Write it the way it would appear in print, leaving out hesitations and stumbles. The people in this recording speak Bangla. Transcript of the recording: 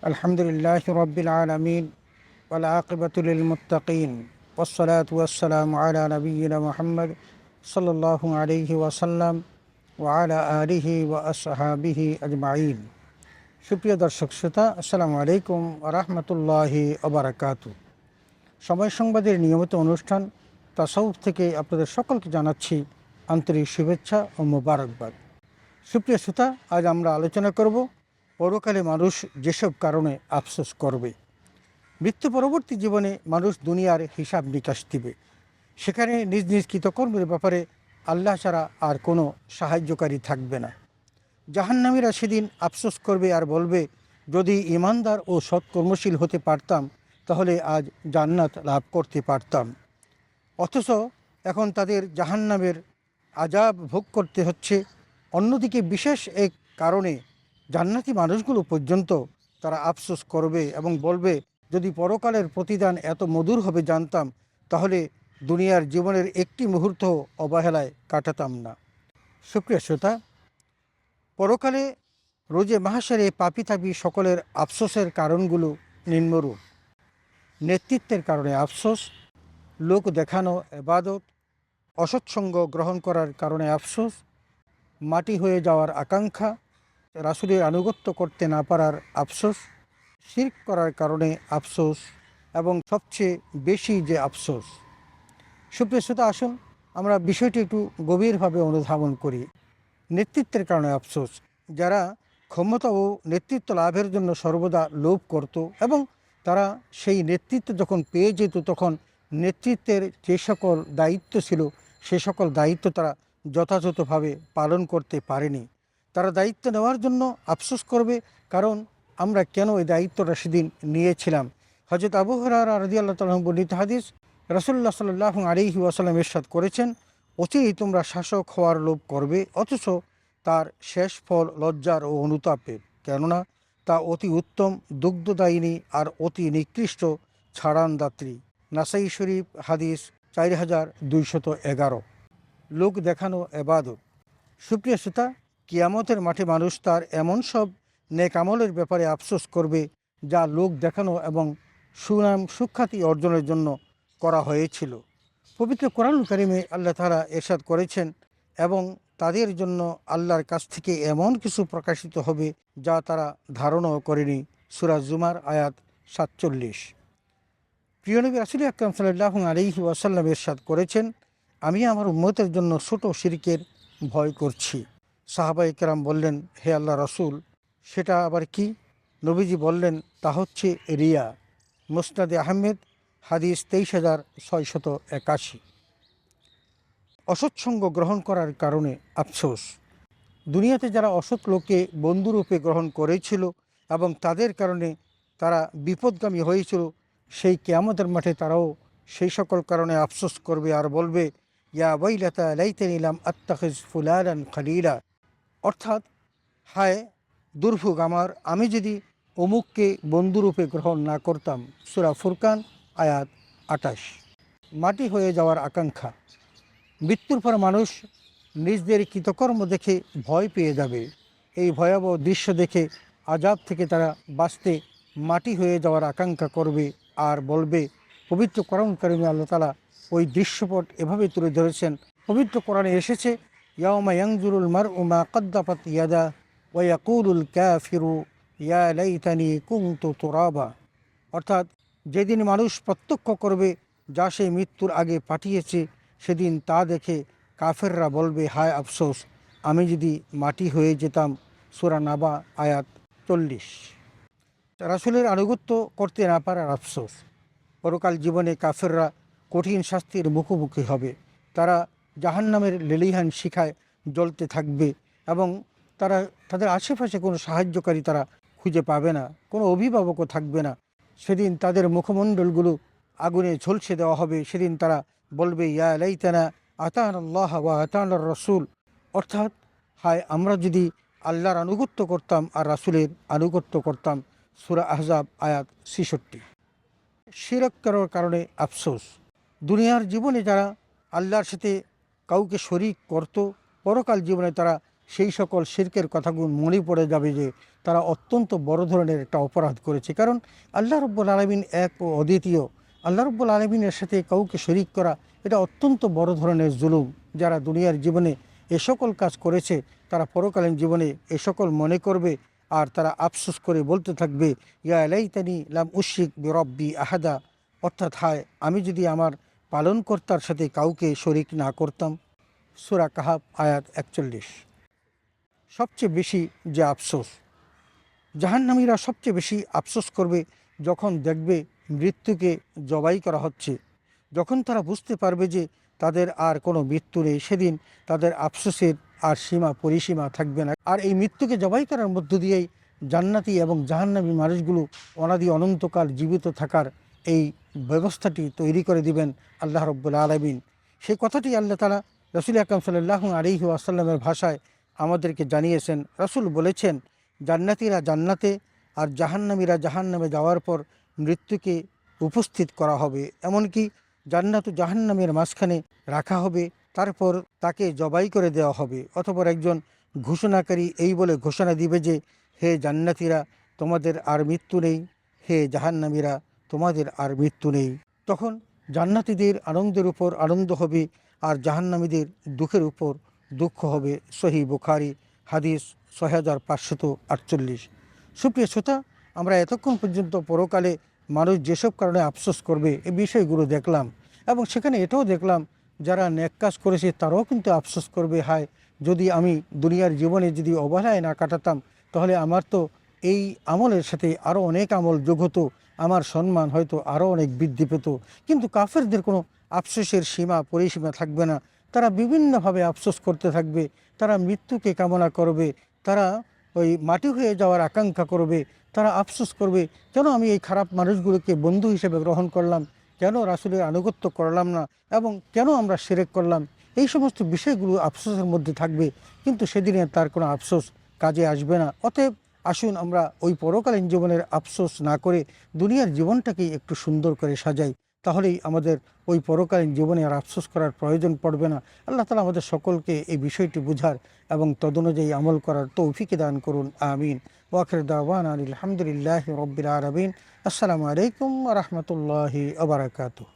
আলহামদুলিল্লাহ রব্বিল আলামিন ওয়াল আকিবাতু লিল মুত্তাকিন ওয়াসসালাতু ওয়াসসালামু আলা নবিয়্যিনা মুহাম্মদ সাল্লাল্লাহু আলাইহি ওয়াসাল্লাম ওয়া আলা আলিহি ওয়া আসহাবিহি আজমাইন। সুপ্রিয় দর্শক শ্রোতা, আসসালামু আলাইকুম ওয়া রাহমাতুল্লাহি ওয়া বারাকাতুহু। সময় সংবাদের নিয়মিত অনুষ্ঠান তাসাউফ থেকে আপনাদের সকলকে জানাচ্ছি আন্তরিক শুভেচ্ছা ও মোবারকবাদ। সুপ্রিয় শ্রোতা, আজ আমরা আলোচনা করব পরকালে মানুষ যেসব কারণে আফসোস করবে। মৃত্যু পরবর্তী জীবনে মানুষ দুনিয়ার হিসাব নিকাশ দিবে। সেখানে নিজ নিজ কৃতকর্মের ব্যাপারে আল্লাহ ছাড়া আর কোনো সাহায্যকারী থাকবে না। জাহান্নামীরা সেদিন আফসোস করবে আর বলবে, যদি ইমানদার ও সৎকর্মশীল হতে পারতাম তাহলে আজ জান্নাত লাভ করতে পারতাম। অথচ এখন তাদের জাহান্নামের আযাব ভোগ করতে হচ্ছে। অন্যদিকে বিশেষ এক কারণে জান্নাতি মানুষগুলো পর্যন্ত তারা আফসোস করবে এবং বলবে, যদি পরকালের প্রতিদান এত মধুর হবে জানতাম তাহলে দুনিয়ার জীবনের একটি মুহূর্ত অবহেলায় কাটাতাম না। সুপ্রিয় শ্রোতা, পরকালে রোজে মাহশারে পাপী তাপী সকলের আফসোসের কারণগুলো নিম্নরূপ: নেতৃত্বের কারণে আফসোস, লোক দেখানো ইবাদত, অসৎসঙ্গ গ্রহণ করার কারণে আফসোস, মাটি হয়ে যাওয়ার আকাঙ্ক্ষা, রাসূলের আনুগত্য করতে না পারার আফসোস, শিরক করার কারণে আফসোস এবং সবচেয়ে বেশি যে আফসোস। সুপ্রিয় শ্রোতা, আসুন আমরা বিষয়টি একটু গভীরভাবে অনুধাবন করি। নেতৃত্বের কারণে আফসোস: যারা ক্ষমতা ও নেতৃত্ব লাভের জন্য সর্বদা লোভ করত এবং তারা সেই নেতৃত্ব যখন পেয়ে যেত তখন নেতৃত্বের যে সকল দায়িত্ব ছিল সে সকল দায়িত্ব তারা যথাযথভাবে পালন করতে পারেনি। তারা দায়িত্ব নেওয়ার জন্য আফসোস করবে, কারণ আমরা কেন এই দায়িত্বটা সেদিন নিয়েছিলাম। হযরত আবু হুরায়রা রাদিয়াল্লাহু তাআলা বর্ণিত হাদিস, রাসূলুল্লাহ সাল্লাল্লাহু আলাইহি ওয়াসাল্লাম ইরশাদ করেছেন, অচিরেই তোমরা শাসক হওয়ার লোভ করবে, অথচ তার শেষ ফল লজ্জার ও অনুতাপের, কেননা তা অতি উত্তম দুগ্ধদায়িনী আর অতি নিকৃষ্ট ছাড়ানদাত্রী। নাসাই শরীফ হাদিস 4211। লোক দেখানো ইবাদত। সুপ্রিয় শ্রোতা, কিয়ামতের মাঠে মানুষ তার এমন সব নেক আমলের ব্যাপারে আফসোস করবে যা লোক দেখানো এবং সুনাম সুখ্যাতি অর্জনের জন্য করা হয়েছিল। পবিত্র কোরআনুল কারীমে আল্লাহ তাআলা ইরশাদ করেছেন, এবং তাদের জন্য আল্লাহর কাছ থেকে এমন কিছু প্রকাশিত হবে যা তারা ধারণাও করেনি। সূরা জুমার আয়াত 47। প্রিয় নবী রাসূল আকরাম সাল্লাল্লাহু আলাইহি ওয়াসাল্লাম ইরশাদ করেছেন, আমি আমার উম্মতের জন্য ছোট শিরকের ভয় করছি। সাহাবায়ে কেরাম বললেন, হে আল্লাহ রাসূল, সেটা আবার কি? নবীজি বললেন, তা হচ্ছে রিয়া। মুসনাদে আহমেদ হাদিস 23681। অসৎসঙ্গ গ্রহণ করার কারণে আফসোস। দুনিয়াতে যারা অসৎ লোককে বন্ধুরূপে গ্রহণ করেছিল এবং তাদের কারণে তারা বিপদগামী হয়েছিল, সেই কিয়ামতের মাঠে তারাও সেই সকল কারণে আফসোস করবে আর বলবে, ইয়া ওয়াইলাতা লাইতানি লাম আত্তাখিজ ফুলানান খলিলা। অর্থাৎ, হায় দুর্ভোগ আমার, আমি যদি অমুককে বন্ধুরূপে গ্রহণ না করতাম। সূরা ফুরকান আয়াত 28। মাটি হয়ে যাওয়ার আকাঙ্ক্ষা। মৃত্যুর পর মানুষ নিজেদের কৃতকর্ম দেখে ভয় পেয়ে যাবে। এই ভয়াবহ দৃশ্য দেখে আযাব থেকে তারা বাঁচতে মাটি হয়ে যাওয়ার আকাঙ্ক্ষা করবে আর বলবে, পবিত্র কোরআন কারীমে আল্লাহ তাআলা ওই দৃশ্যপট এভাবে তুলে ধরেছেন। পবিত্র কোরআনে এসেছে, ইয়াওমা ইয়ানজুরুল মারউ মা কদ্দামাত ইয়াদা ওয়া ইয়াকুলুল কাফিরু ইয়া লাইতানি কুনতু তুরাবা। অর্থাৎ, যেদিন মানুষ প্রত্যক্ষ করবে যা সে মৃত্যুর আগে পাঠিয়েছে, সেদিন তা দেখে কাফেররা বলবে, হায় আফসোস, আমি যদি মাটি হয়ে যেতাম। সূরা নাবা আয়াত 40। রাসূলের আনুগত্য করতে না পারার আফসোস। পরকাল জীবনে কাফেররা কঠিন শাস্তির মুখোমুখি হবে। তারা জাহান্নামের লেলিহান শিখায় জ্বলতে থাকবে এবং তাদের আশেপাশে কোনো সাহায্যকারী তারা খুঁজে পাবে না, কোনো অভিভাবকও থাকবে না। সেদিন তাদের মুখমণ্ডলগুলো আগুনে ঝলসে দেওয়া হবে। সেদিন তারা বলবে, ইয়া লাইতানা আতানাল্লাহ ওয়া আতানার রাসূল। অর্থাৎ, হায় আমরা যদি আল্লাহর আনুগত্য করতাম আর রাসূলের আনুগত্য করতাম। সূরা আহজাব আয়াত 66। শিরক করার কারণে আফসোস। দুনিয়ার জীবনে যারা আল্লাহর সাথে কাউকে শরীক করত, পরকাল জীবনে তারা সেই সকল শিরকের কথাগুলো মনে পড়ে যাবে যে তারা অত্যন্ত বড় ধরনের একটা অপরাধ করেছে। কারণ আল্লাহ রাব্বুল আলামিন এক ও অদ্বিতীয়। আল্লাহ রাব্বুল আলামিনের সাথে কাউকে শরিক করা এটা অত্যন্ত বড় ধরনের জুলুম। যারা দুনিয়ার জীবনে এ সকল কাজ করেছে তারা পরকালীন জীবনে এ সকল মনে করবে আর তারা আফসোস করে বলতে থাকবে, ইয়া লাইতানি লাম উশরিক বিরব্বি আহাদা, অর্থাৎ হায় আমি যদি আমার পালনকর্তার সাথে কাউকে শরিক না করতাম। সূরা কাহাফ আয়াত 41। সবচেয়ে বেশি যে আফসোস, জাহান্নামীরা সবচেয়ে বেশি আফসোস করবে যখন দেখবে মৃত্যুকে জবাই করা হচ্ছে। যখন তারা বুঝতে পারবে যে তাদের আর কোনো মৃত্যু নেই, সেদিন তাদের আফসোসের আর সীমা পরিসীমা থাকবে না। আর এই মৃত্যুকে জবাই করার মধ্য দিয়েই জান্নাতি এবং জাহান্নামী মানুষগুলো অনাদি অনন্তকাল জীবিত থাকার এই ব্যবস্থাটি তৈরি করে দিবেন আল্লাহ রাব্বুল আলামিন। সেই কথাটি আল্লাহ তাআলা রাসূল আকরাম সাল্লাল্লাহু আলাইহি ওয়াসাল্লামের ভাষায় আমাদেরকে জানিয়েছেন। রাসূল বলেছেন, জান্নাতীরা জান্নাতে আর জাহান্নামীরা জাহান্নামে যাওয়ার পর মৃত্যুকে উপস্থিত করা হবে, এমনকি জান্নাত ও জাহান্নামের মাঝখানে রাখা হবে, তারপর তাকে জবাই করে দেওয়া হবে। অতঃপর একজন ঘোষণাকারী এই বলে ঘোষণা দিবে যে, হে জান্নাতীরা তোমাদের আর মৃত্যু নেই, হে জাহান্নামীরা তোমাদের আর মৃত্যু নেই। তখন জান্নাতীদের আনন্দের উপর আনন্দ হবে আর জাহান্নামীদের দুঃখের উপর দুঃখ হবে। সহিহ বুখারী হাদিস 6548। সুপ্রিয় শ্রোতা, আমরা এতক্ষণ পর্যন্ত পরকালে মানুষ যেসব কারণে আফসোস করবে এই বিষয়গুলো দেখলাম, এবং সেখানে এটাও দেখলাম যারা নেক কাজ করেছে তারাও কিন্তু আফসোস করবে, হায় যদি আমি দুনিয়ার জীবনে যদি অবহেলায় না কাটাতাম তাহলে আমার তো এই আমলের সাথে আরও অনেক আমল যোগ হতো, আমার সম্মান হয়তো আরও অনেক বৃদ্ধি পেত। কিন্তু কাফেরদের কোনো আফসোসের সীমা পরিসীমা থাকবে না। তারা বিভিন্নভাবে আফসোস করতে থাকবে, তারা মৃত্যুকে কামনা করবে, তারা ওই মাটি হয়ে যাওয়ার আকাঙ্ক্ষা করবে, তারা আফসোস করবে কেন আমি এই খারাপ মানুষগুলোকে বন্ধু হিসেবে গ্রহণ করলাম, কেন রাসূলের আনুগত্য করলাম না, এবং কেন আমরা শিরক করলাম। এই সমস্ত বিষয়গুলো আফসোসের মধ্যে থাকবে, কিন্তু সেদিনে তার কোনো আফসোস কাজে আসবে না। অতএব আসুন আমরা ওই পরকালীন জীবনের আফসোস না করে দুনিয়ার জীবনটাকেই একটু সুন্দর করে সাজাই, তাহলেই আমাদের ওই পরকালীন জীবনে আর আফসোস করার প্রয়োজন পড়বে না। আল্লাহ তাআলা আমাদের সকলকে এই বিষয়টি বুঝার এবং তদনুযায়ী আমল করার তৌফিক দান করুন, আমিন। ওয়া আখিরু দাওয়ানা আলহামদুলিল্লাহি রাব্বিল আলামিন। আসসালামু আলাইকুম ওয়া রাহমাতুল্লাহি ওয়া বারাকাতুহু।